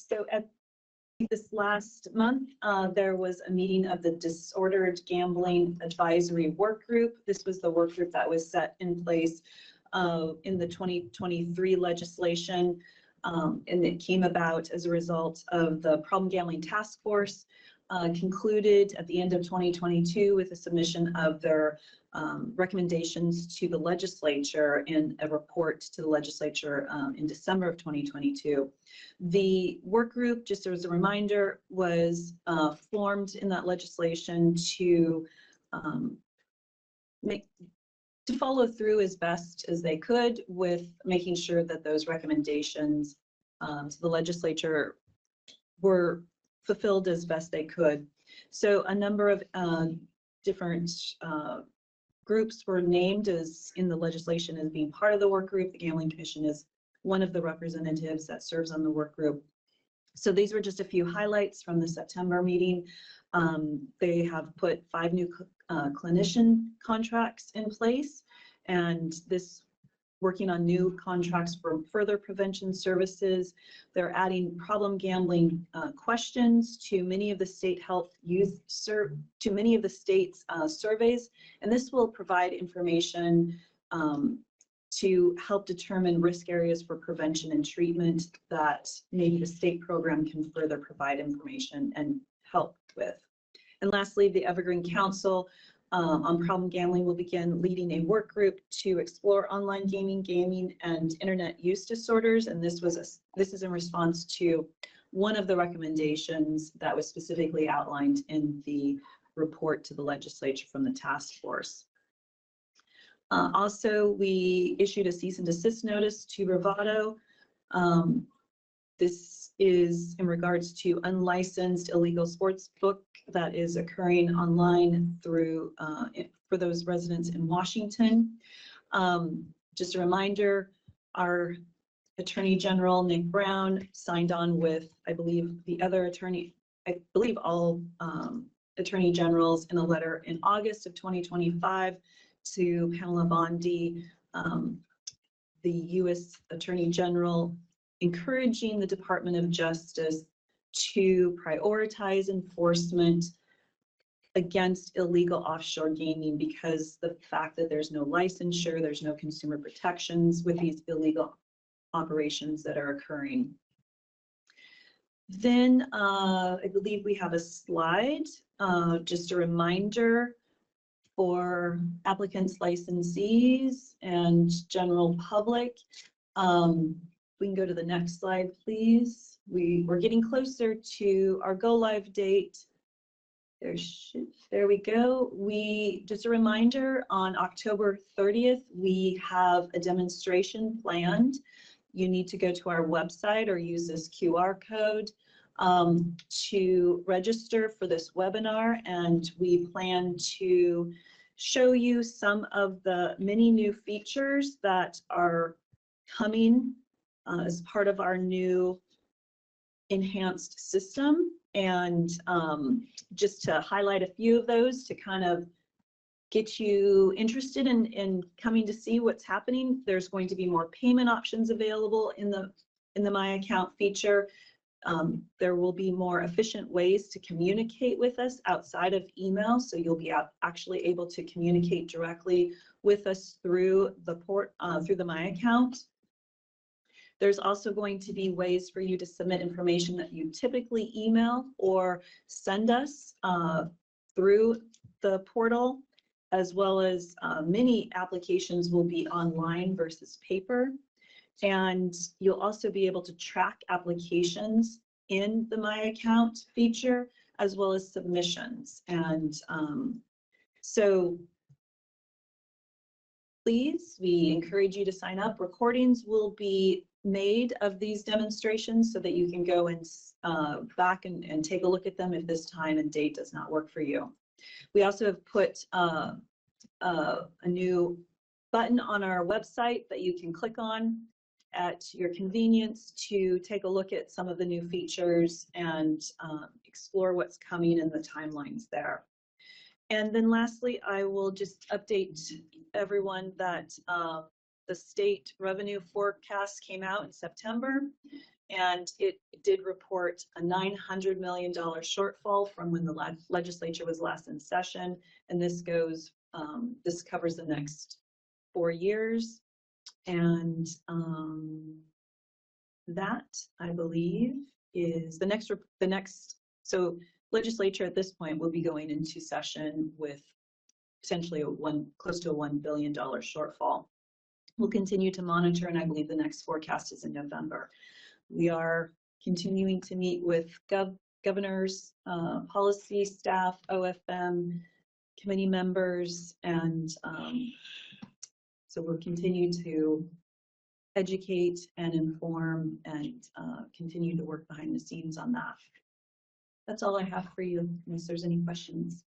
So at this last month, there was a meeting of the Disordered Gambling Advisory Work Group. This was the work group that was set in place in the 2023 legislation, and it came about as a result of the Problem Gambling Task Force concluded at the end of 2022 with a submission of their recommendations to the legislature and a report to the legislature in December of 2022. The work group, just as a reminder, was formed in that legislation to follow through as best as they could with making sure that those recommendations to the legislature were fulfilled as best they could. So a number of different groups were named as in the legislation as being part of the work group. The Gambling Commission is one of the representatives that serves on the work group. So these were just a few highlights from the September meeting. They have put 5 new clinician contracts in place, and this working on new contracts for further prevention services. They're adding problem gambling questions to many of the state health youth to many of the state's surveys, and this will provide information to help determine risk areas for prevention and treatment that maybe the state program can further provide information and help with. And lastly, the Evergreen Council on Problem Gambling will begin leading a work group to explore online gaming, and internet use disorders. And this is in response to one of the recommendations that was specifically outlined in the report to the legislature from the task force. Also, we issued a cease and desist notice to Bravado. This is in regards to unlicensed illegal sports book that is occurring online through for those residents in Washington. Just a reminder, our Attorney General Nick Brown signed on with, I believe, all Attorney Generals in a letter in August of 2025 to Pamela Bondi, the U.S. Attorney General, encouraging the Department of Justice to prioritize enforcement against illegal offshore gaming, because the fact that there's no licensure, there's no consumer protections with these illegal operations that are occurring. Then I believe we have a slide, just a reminder for applicants, licensees, and general public. We can go to the next slide, please. We're getting closer to our go live date. There we go. Just a reminder, on October 30th, we have a demonstration planned. You need to go to our website or use this QR code to register for this webinar, and we plan to show you some of the many new features that are coming as part of our new enhanced system. And just to highlight a few of those to kind of get you interested in coming to see what's happening. There's going to be more payment options available in the My Account feature. There will be more efficient ways to communicate with us outside of email, so you'll be actually able to communicate directly with us through the My Account. There's also going to be ways for you to submit information that you typically email or send us through the portal, as well as many applications will be online versus paper. And you'll also be able to track applications in the My Account feature, as well as submissions. And so please, we encourage you to sign up. Recordings will be made of these demonstrations so that you can go and back and take a look at them if this time and date does not work for you. We also have put a new button on our website that you can click on at your convenience to take a look at some of the new features and explore what's coming in the timelines there. And then lastly, I will just update everyone that the state revenue forecast came out in September, And it did report a $900 million shortfall from when the legislature was last in session. And this goes, this covers the next 4 years. And that, I believe, is the next, so legislature at this point will be going into session with potentially close to a $1 billion shortfall. We'll continue to monitor, and I believe the next forecast is in November. We are continuing to meet with governors, policy staff, OFM, committee members, and so we'll continue to educate and inform and continue to work behind the scenes on that. That's all I have for you, unless there's any questions.